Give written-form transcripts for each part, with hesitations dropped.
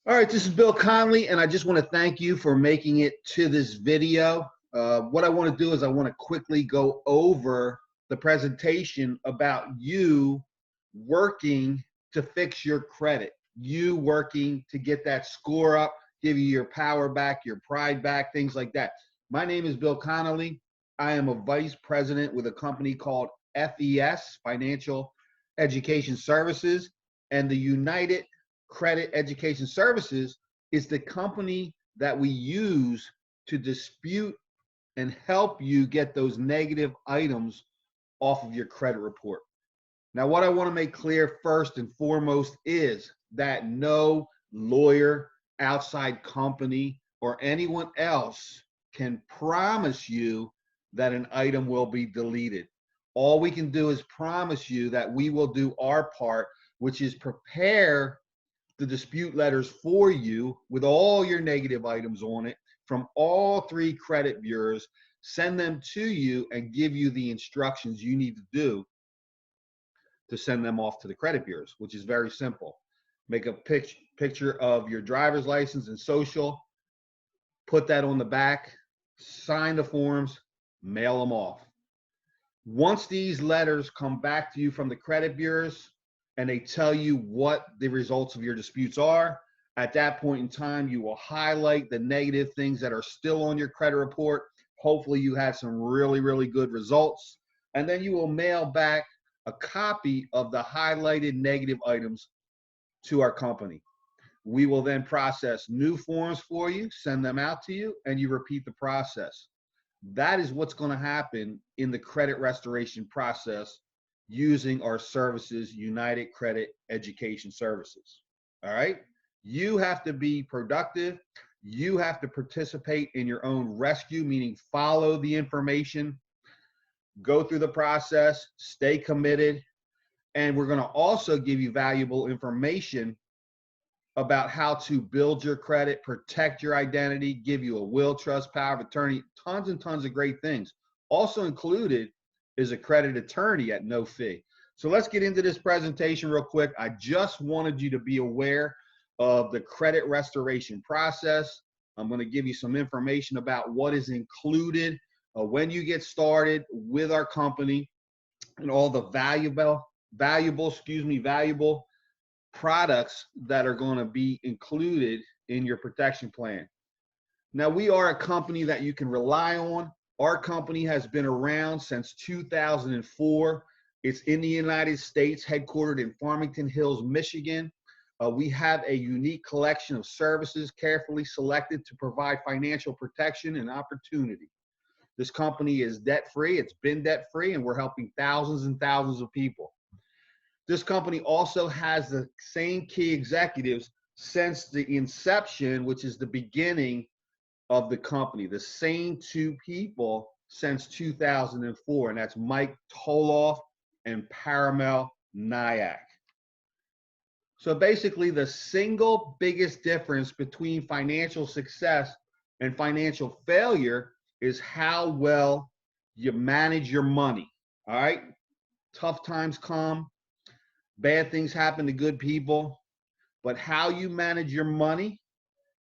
All right, this is Bill Conley, and I just want to thank you for making it to this video. What I want to do is I want to quickly go over the presentation about you working to fix your credit, you working to get that score up, give you your power back, your pride back, things like that. My name is Bill Connolly. I am a vice president with a company called FES, Financial Education Services, and the United Credit Education Services is the company that we use to dispute and help you get those negative items off of your credit report. Now, what I want to make clear first and foremost is that no lawyer, outside company, or anyone else can promise you that an item will be deleted. All we can do is promise you that we will do our part, which is prepare the dispute letters for you with all your negative items on it from all three credit bureaus, send them to you, and give you the instructions you need to do to send them off to the credit bureaus, which is very simple. Make a picture of your driver's license and social, put that on the back, sign the forms, mail them off. Once these letters come back to you from the credit bureaus and they tell you what the results of your disputes are, at that point in time, you will highlight the negative things that are still on your credit report. Hopefully you had some really, really good results. And then you will mail back a copy of the highlighted negative items to our company. We will then process new forms for you, send them out to you, and you repeat the process. That is what's going to happen in the credit restoration process using our services, United Credit Education Services. All right? You have to be productive. You have to participate in your own rescue, meaning follow the information, go through the process, stay committed, and we're going to also give you valuable information about how to build your credit, protect your identity, give you a will, trust, power of attorney, tons and tons of great things. Also included is a credit attorney at no fee. So let's get into this presentation real quick. I just wanted you to be aware of the credit restoration process. I'm going to give you some information about what is included when you get started with our company and all the valuable products that are going to be included in your protection plan. Now, we are a company that you can rely on. Our company has been around since 2004. It's in the United States, headquartered in Farmington Hills, Michigan. We have a unique collection of services carefully selected to provide financial protection and opportunity. This company is debt-free. It's been debt-free, and we're helping thousands and thousands of people. This company also has the same key executives since the inception, which is the beginning of the company. The same two people since 2004, and that's Mike Toloff and Paramel Nyack. So basically, the single biggest difference between financial success and financial failure is how well you manage your money. All right? Tough times come, bad things happen to good people, but how you manage your money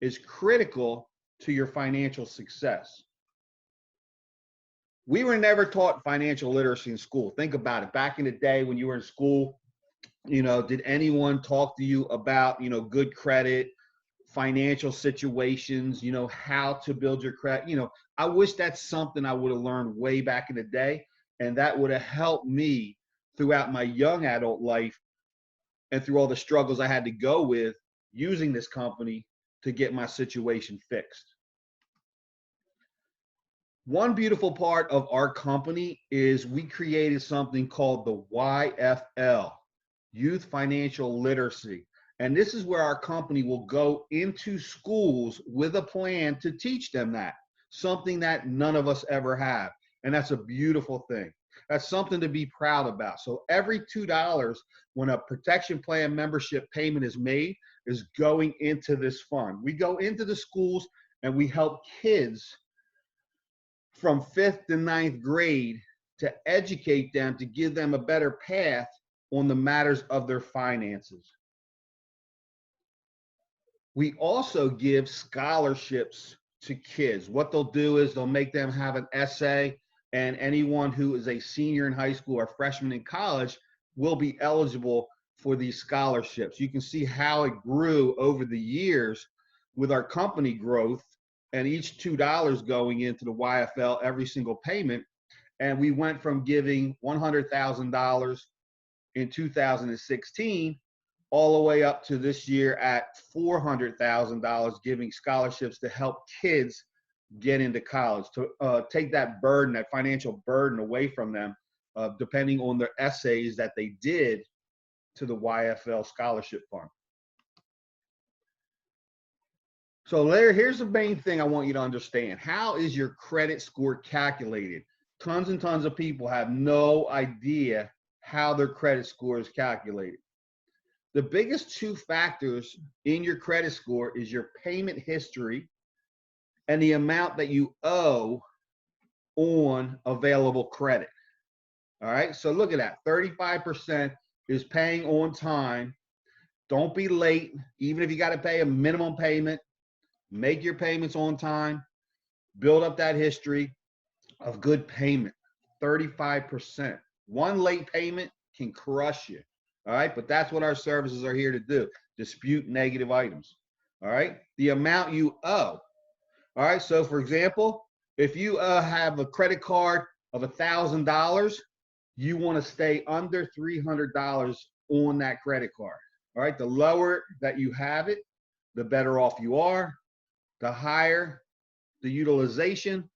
is critical to your financial success. We were never taught financial literacy in school. Think about it. Back in the day when you were in school, did anyone talk to you about, good credit, financial situations, how to build your credit? I wish that's something I would have learned way back in the day, and that would have helped me throughout my young adult life and through all the struggles I had to go with using this company to get my situation fixed. One beautiful part of our company is we created something called the YFL, Youth Financial Literacy. And this is where our company will go into schools with a plan to teach them that, something that none of us ever have. And that's a beautiful thing. That's something to be proud about. So every $2 when a protection plan membership payment is made is going into this fund. We go into the schools and we help kids from 5th to 9th grade to educate them, to give them a better path on the matters of their finances. We also give scholarships to kids. What they'll do is they'll make them have an essay, and anyone who is a senior in high school or freshman in college will be eligible for these scholarships. You can see how it grew over the years with our company growth, and each $2 going into the YFL every single payment. And we went from giving $100,000 in 2016 all the way up to this year at $400,000, giving scholarships to help kids get into college, to take that burden, that financial burden away from them, depending on their essays that they did to the YFL Scholarship Fund. So Larry, here's the main thing I want you to understand. How is your credit score calculated? Tons and tons of people have no idea how their credit score is calculated. The biggest two factors in your credit score is your payment history and the amount that you owe on available credit. All right, so look at that. 35% is paying on time. Don't be late. Even if you got to pay a minimum payment, make your payments on time. Build up that history of good payment. 35%. One late payment can crush you. All right, but that's what our services are here to do. Dispute negative items. All right, the amount you owe. All right, so for example, if you have a credit card of $1,000, you want to stay under $300 on that credit card. All right, the lower that you have it, the better off you are. The higher the utilization,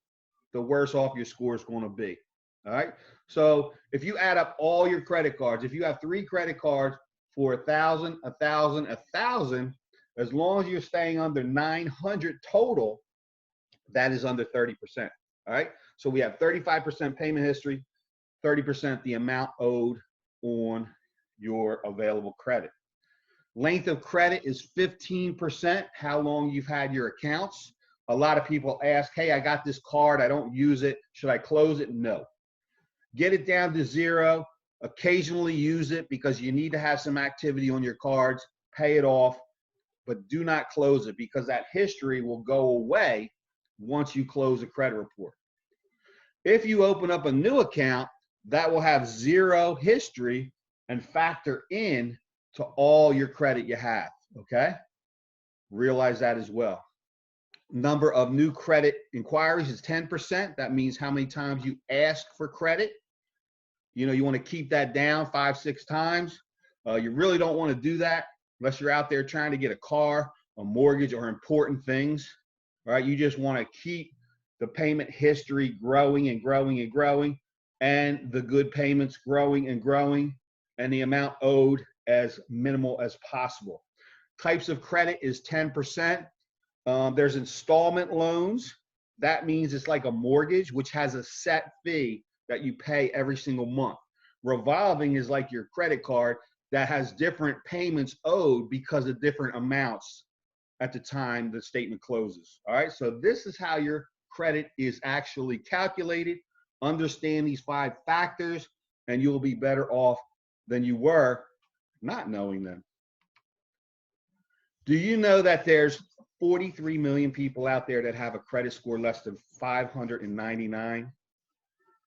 the worse off your score is going to be. All right, so if you add up all your credit cards, if you have 3 credit cards for 1,000, 1,000, 1,000, as long as you're staying under 900 total, that is under 30%. All right, so we have 35% payment history, 30% the amount owed on your available credit. Length of credit is 15%, how long you've had your accounts. A lot of people ask, hey, I got this card, I don't use it, should I close it? No. Get it down to 0. Occasionally use it because you need to have some activity on your cards. Pay it off, but do not close it because that history will go away once you close a credit report. If you open up a new account, that will have 0 history and factor in to all your credit you have, okay? Realize that as well. Number of new credit inquiries is 10%. That means how many times you ask for credit. You know, you want to keep that down 5, 6 times. You really don't want to do that unless you're out there trying to get a car, a mortgage, or important things. All right, you just want to keep the payment history growing and growing and growing, and the good payments growing and growing, and the amount owed as minimal as possible. Types of credit is 10%. There's installment loans. That means it's like a mortgage, which has a set fee that you pay every single month. Revolving is like your credit card that has different payments owed because of different amounts at the time the statement closes. All right, so this is how your credit is actually calculated. Understand these 5 factors and you'll be better off than you were not knowing them. Do you know that there's 43 million people out there that have a credit score less than 599?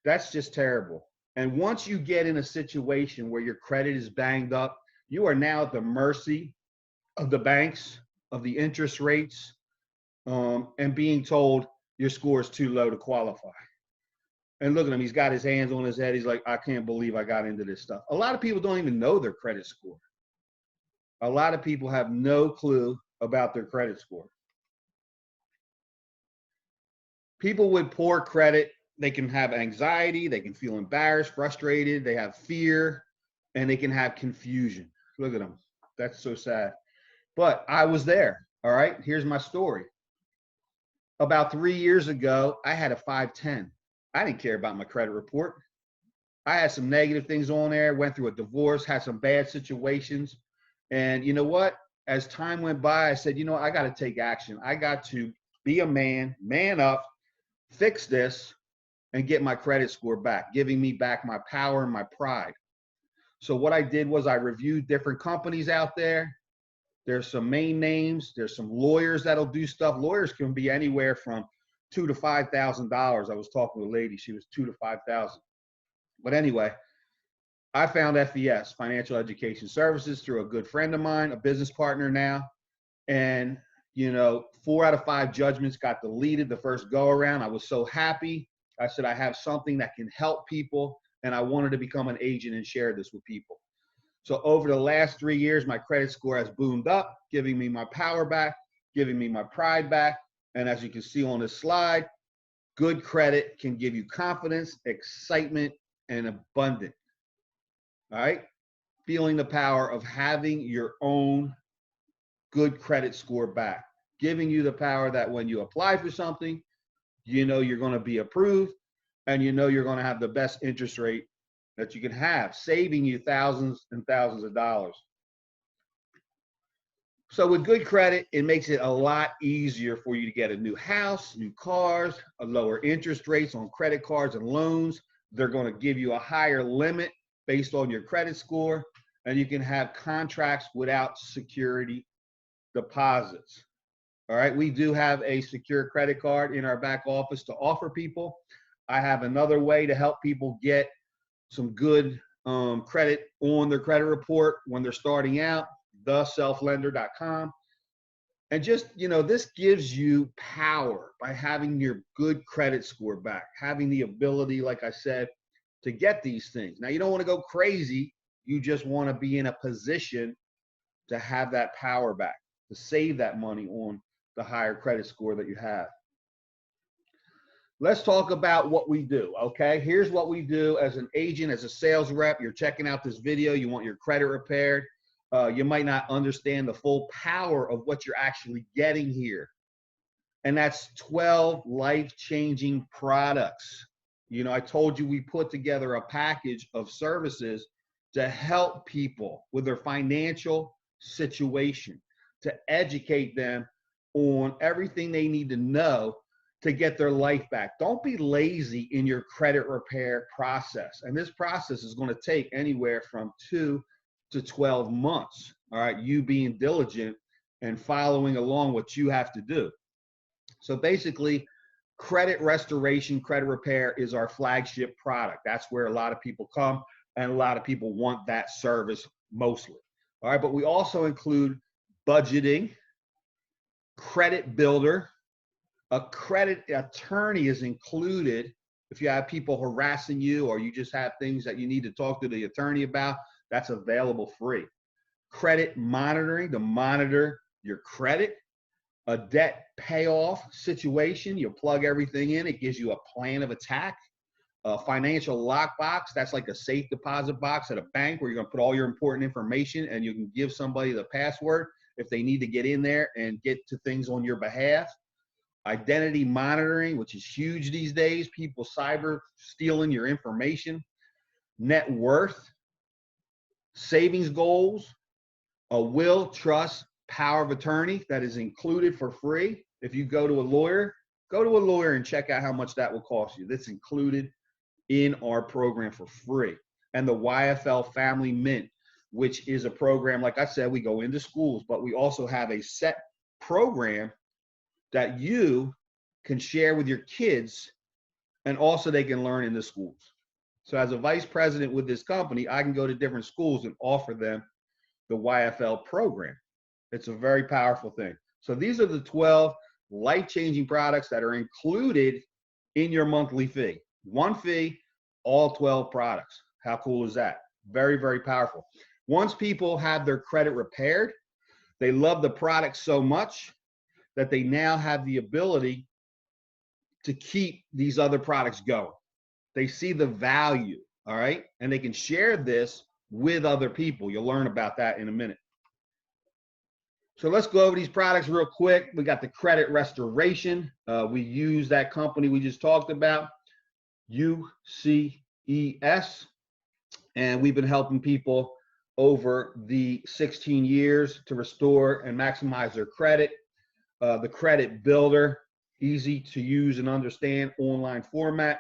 That's just terrible. And once you get in a situation where your credit is banged up, you are now at the mercy of the banks, of the interest rates, and being told your score is too low to qualify. And look at him, he's got his hands on his head. He's like, I can't believe I got into this stuff. A lot of people don't even know their credit score. A lot of people have no clue about their credit score. People with poor credit, they can have anxiety, they can feel embarrassed, frustrated, they have fear, and they can have confusion. Look at them. That's so sad. But I was there, all right? Here's my story. About 3 years ago, I had a 510. I didn't care about my credit report. I had some negative things on there, went through a divorce, had some bad situations. And you know what? As time went by, I said, you know, I got to take action. I got to be a man, man up, fix this, and get my credit score back, giving me back my power and my pride. So what I did was I reviewed different companies out there. There's some main names. There's some lawyers that'll do stuff. Lawyers can be anywhere from $2,000 to $5,000. I was talking to a lady. She was $2,000 to $5,000. But anyway, I found FES, Financial Education Services, through a good friend of mine, a business partner now. And, you know, 4 out of 5 judgments got deleted the first go around. I was so happy. I said, I have something that can help people, and I wanted to become an agent and share this with people. So over the last 3 years, my credit score has boomed up, giving me my power back, giving me my pride back. And as you can see on this slide, good credit can give you confidence, excitement, and abundance. All right? Feeling the power of having your own good credit score back, giving you the power that when you apply for something, you know you're going to be approved, and you know you're going to have the best interest rate that you can have, saving you thousands and thousands of dollars. So with good credit, it makes it a lot easier for you to get a new house, new cars, a lower interest rates on credit cards and loans. They're going to give you a higher limit based on your credit score, and you can have contracts without security deposits. All right, we do have a secure credit card in our back office to offer people. I have another way to help people get some good credit on their credit report when they're starting out, theselflender.com. And just, you know, this gives you power by having your good credit score back, having the ability, like I said, to get these things. Now, you don't want to go crazy. You just want to be in a position to have that power back, to save that money on the higher credit score that you have. Let's talk about what we do, okay? Here's what we do as an agent, as a sales rep. You're checking out this video. You want your credit repaired. You might not understand the full power of what you're actually getting here. And that's 12 life-changing products. You know, I told you we put together a package of services to help people with their financial situation, to educate them on everything they need to know to get their life back. Don't be lazy in your credit repair process. And this process is going to take anywhere from 2 to 12 months. All right, you being diligent and following along what you have to do. So basically, credit restoration, credit repair is our flagship product. That's where a lot of people come, and a lot of people want that service mostly. All right, but we also include budgeting, credit builder, a credit attorney is included. If you have people harassing you or you just have things that you need to talk to the attorney about, that's available free. Credit monitoring to monitor your credit. A debt payoff situation, you plug everything in, it gives you a plan of attack. A financial lockbox, that's like a safe deposit box at a bank where you're going to put all your important information and you can give somebody the password if they need to get in there and get to things on your behalf. Identity monitoring, which is huge these days, people cyber stealing your information. Net worth, savings goals, a will, trust, power of attorney that is included for free. If you go to a lawyer and check out how much that will cost you. That's included in our program for free. And the YFL Family Mint, which is a program, like I said, we go into schools, but we also have a set program that you can share with your kids, and also they can learn in the schools. So as a vice president with this company, I can go to different schools and offer them the YFL program. It's a very powerful thing. So these are the 12 life-changing products that are included in your monthly fee. One fee, all 12 products. How cool is that? Very, very powerful. Once people have their credit repaired, they love the product so much that they now have the ability to keep these other products going. They see the value, all right? And they can share this with other people. You'll learn about that in a minute. So let's go over these products real quick. We got the credit restoration. We use that company we just talked about, UCES, and we've been helping people over the 16 years to restore and maximize their credit. The credit builder, easy to use and understand online format.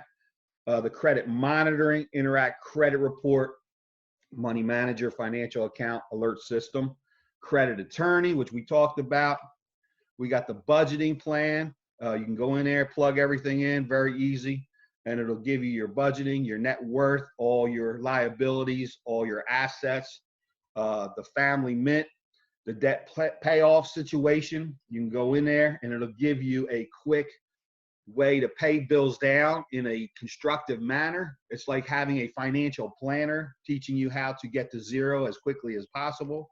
The credit monitoring, Interact credit report, money manager, financial account alert system. credit attorney, which we talked about. We got the budgeting plan. You can go in there, plug everything in, very easy, and it'll give you your budgeting, your net worth, all your liabilities, all your assets, the family mint, the debt payoff situation. You can go in there and it'll give you a quick way to pay bills down in a constructive manner. It's like having a financial planner teaching you how to get to zero as quickly as possible.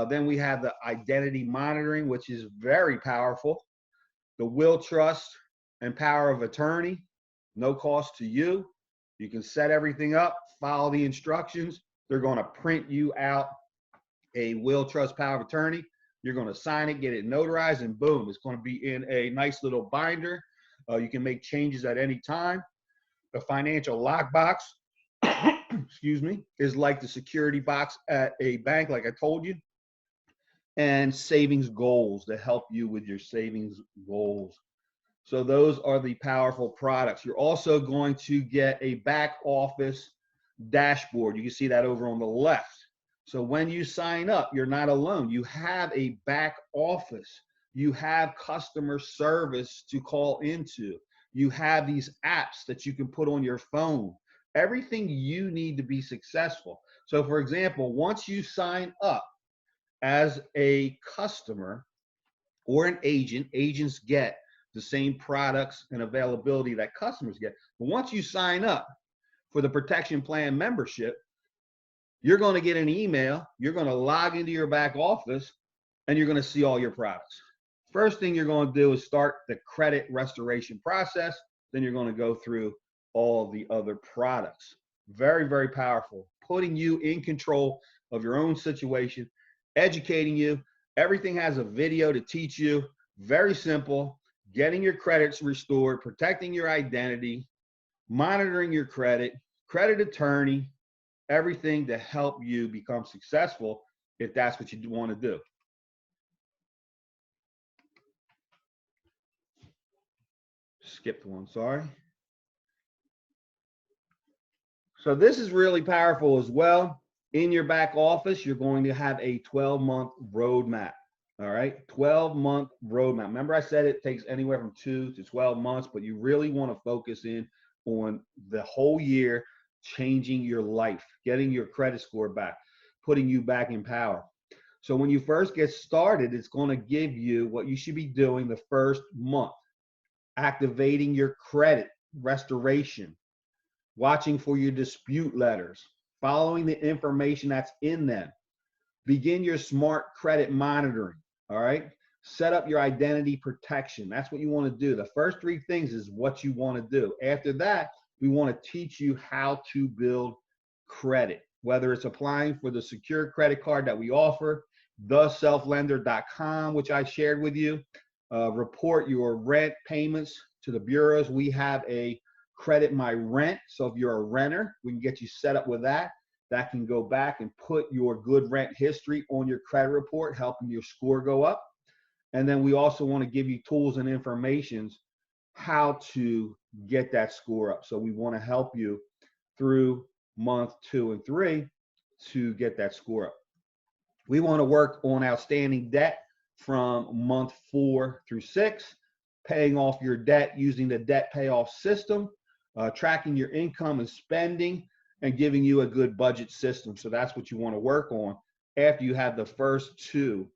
Then we have the identity monitoring, which is very powerful. The will, trust, and power of attorney, no cost to you. You can set everything up, follow the instructions. They're going to print you out a will, trust, power of attorney. You're going to sign it, get it notarized, and boom, it's going to be in a nice little binder. You can make changes at any time. The financial lockbox, excuse me, is like the security box at a bank, like I told you. And savings goals to help you with your savings goals. So those are the powerful products. You're also going to get a back office dashboard. You can see that over on the left. So when you sign up, you're not alone. You have a back office. You have customer service to call into. You have these apps that you can put on your phone. Everything you need to be successful. So for example, once you sign up as a customer or an agent, agents get the same products and availability that customers get. But once you sign up for the protection plan membership, you're going to get an email. You're going to log into your back office and you're going to see all your products. First thing you're going to do is start the credit restoration process. Then you're going to go through all the other products. Very, very powerful. Putting you in control of your own situation, educating you. Everything has a video to teach you. Very simple. Getting your credits restored, protecting your identity, monitoring your credit, credit attorney, everything to help you become successful if that's what you want to do. Skipped one, sorry. So this is really powerful as well. In your back office, you're going to have a 12-month roadmap. All right, 12-month roadmap. Remember I said it takes anywhere from 2 to 12 months, but you really want to focus in on the whole year, changing your life, getting your credit score back, putting you back in power. So when you first get started, it's going to give you what you should be doing the first month. Activating your credit restoration, watching for your dispute letters, following the information that's in them. Begin your smart credit monitoring, all right? Set up your identity protection. That's what you want to do. The first 3 things is what you want to do. After that, we want to teach you how to build credit, whether it's applying for the secure credit card that we offer, theselflender.com, which I shared with you. Report your rent payments to the bureaus. We have a Credit My Rent. So if you're a renter, we can get you set up with that. That can go back and put your good rent history on your credit report, helping your score go up. And then we also want to give you tools and information how to get that score up. So we want to help you through month 2 and 3 to get that score up. We want to work on outstanding debt from month 4 through 6, paying off your debt using the debt payoff system, tracking your income and spending, and giving you a good budget system. So that's what you want to work on after you have the first 2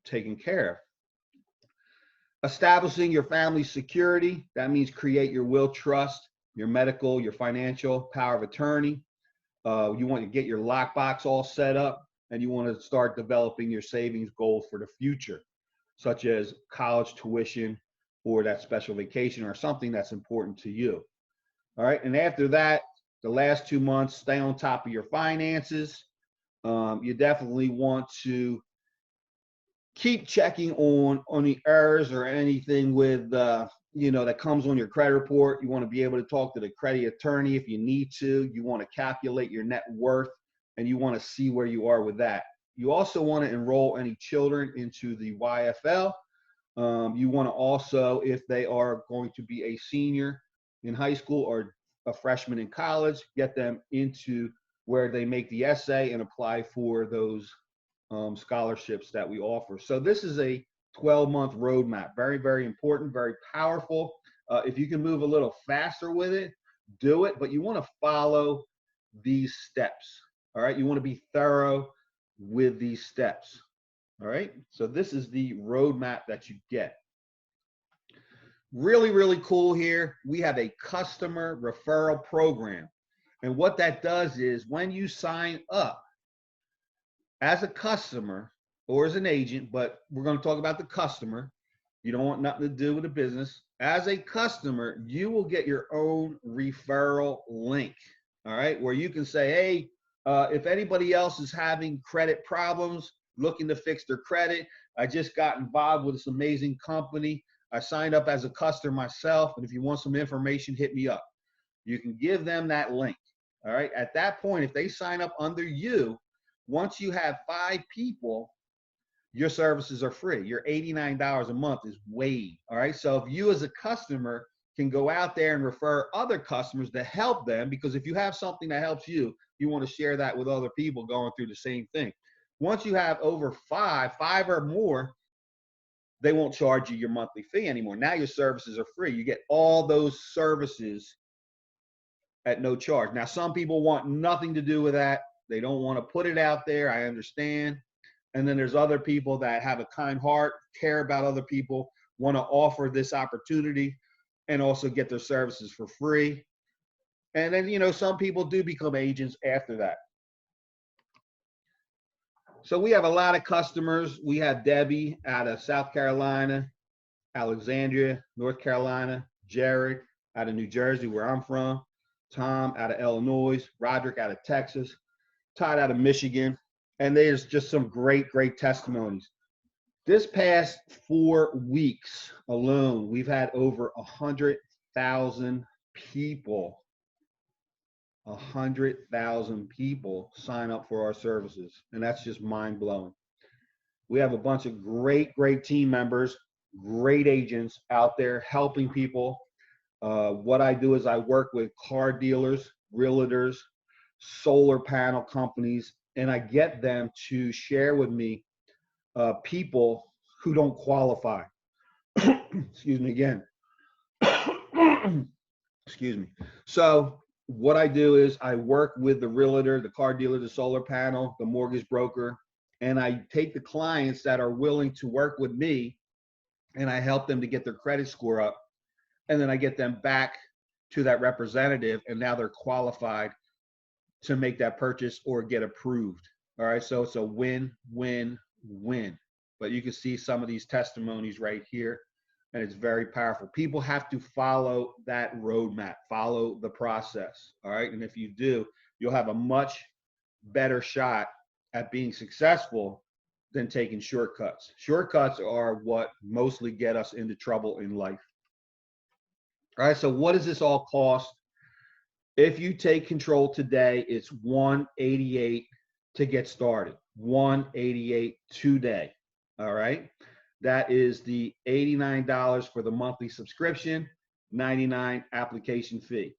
taken care of. Establishing your family security. That means create your will, trust, your medical, your financial power of attorney. You want to get your lockbox all set up, and you want to start developing your savings goals for the future, such as college tuition or that special vacation or something that's important to you. All right, and after that, the last 2 months, stay on top of your finances. You definitely want to keep checking on the errors or anything with, that comes on your credit report. You want to be able to talk to the credit attorney if you need to. You want to calculate your net worth, and you want to see where you are with that. You also want to enroll any children into the YFL. You want to also, if they are going to be a senior in high school or a freshman in college, get them into where they make the essay and apply for those scholarships that we offer. So this is a 12-month roadmap. Very, very important, very powerful. If you can move a little faster with it, do it, but you want to follow these steps. All right, you want to be thorough with these steps. All right, so this is the roadmap that you get. Really, really cool here. We have a customer referral program. And what that does is when you sign up as a customer or as an agent, but we're going to talk about the customer. You don't want nothing to do with the business. As a customer, you will get your own referral link. All right, where you can say, hey, if anybody else is having credit problems, looking to fix their credit, I just got involved with this amazing company. I signed up as a customer myself, and if you want some information, hit me up. You can give them that link. All right, at that point, if they sign up under you, once you have 5 people, your services are free. Your $89 a month is waived. All right, so if you as a customer can go out there and refer other customers to help them, because if you have something that helps you, you want to share that with other people going through the same thing. Once you have over 5 or more, they won't charge you your monthly fee anymore. Now your services are free. You get all those services at no charge. Now, some people want nothing to do with that. They don't want to put it out there. I understand. And then there's other people that have a kind heart, care about other people, want to offer this opportunity and also get their services for free. And then, you know, some people do become agents after that. So we have a lot of customers. We have Debbie out of South Carolina, Alexandria, North Carolina, Jared out of New Jersey, where I'm from, Tom out of Illinois, Roderick out of Texas, Todd out of Michigan. And there's just some great, great testimonies. This past 4 weeks alone, we've had over 100,000 people 100,000 people sign up for our services, and that's just mind-blowing. We have a bunch of great, great team members, great agents out there helping people. What I do is I work with car dealers, realtors, solar panel companies, and I get them to share with me people who don't qualify. Excuse me again. Excuse me. So what I do is I work with the realtor, the car dealer, the solar panel, the mortgage broker, and I take the clients that are willing to work with me and I help them to get their credit score up. And then I get them back to that representative, and now they're qualified to make that purchase or get approved. All right, so it's a win, win, win. But you can see some of these testimonies right here, and it's very powerful. People have to follow that roadmap, follow the process. All right, and if you do, you'll have a much better shot at being successful than taking shortcuts. Shortcuts are what mostly get us into trouble in life. All right, so what does this all cost? If you take control today, it's $188 to get started. $188 today. All right, that is the $89 for the monthly subscription, $99 application fee,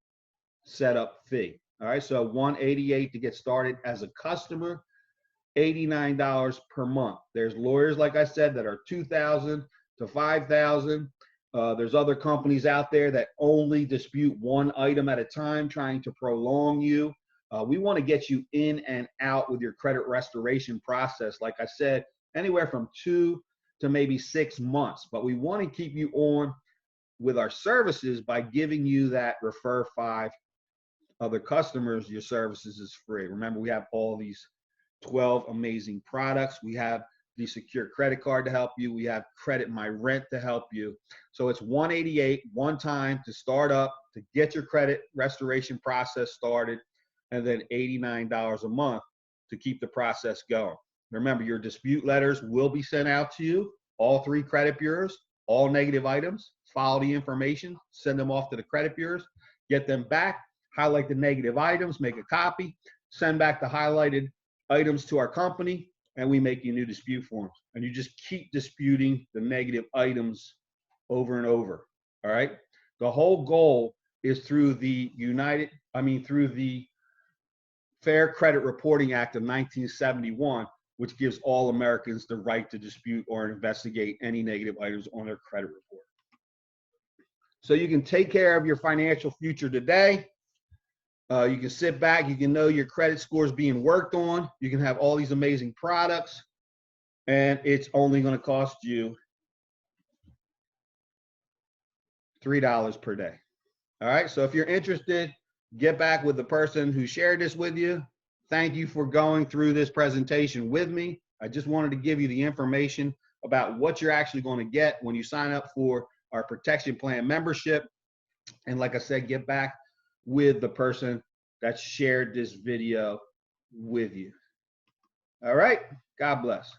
setup fee. All right, so $188 to get started as a customer, $89 per month. There's lawyers, like I said, that are $2,000 to $5,000. There's other companies out there that only dispute one item at a time, trying to prolong you. We want to get you in and out with your credit restoration process. Like I said, anywhere from 2 to maybe 6 months. But we want to keep you on with our services by giving you that refer 5 other customers. Your services is free. Remember, we have all these 12 amazing products. We have the secure credit card to help you. We have Credit My Rent to help you. So it's $188 one time to start up, to get your credit restoration process started, and then $89 a month to keep the process going. Remember, your dispute letters will be sent out to you, all 3 credit bureaus, all negative items. Follow the information, send them off to the credit bureaus, get them back, highlight the negative items, make a copy, send back the highlighted items to our company, and we make you new dispute forms. And you just keep disputing the negative items over and over. All right. The whole goal is through the through the Fair Credit Reporting Act of 1971, which gives all Americans the right to dispute or investigate any negative items on their credit report. So you can take care of your financial future today. You can sit back, you can know your credit score is being worked on, you can have all these amazing products, and it's only going to cost you $3 per day. All right, so if you're interested, get back with the person who shared this with you. Thank you for going through this presentation with me. I just wanted to give you the information about what you're actually going to get when you sign up for our protection plan membership. And like I said, get back with the person that shared this video with you. All right, God bless.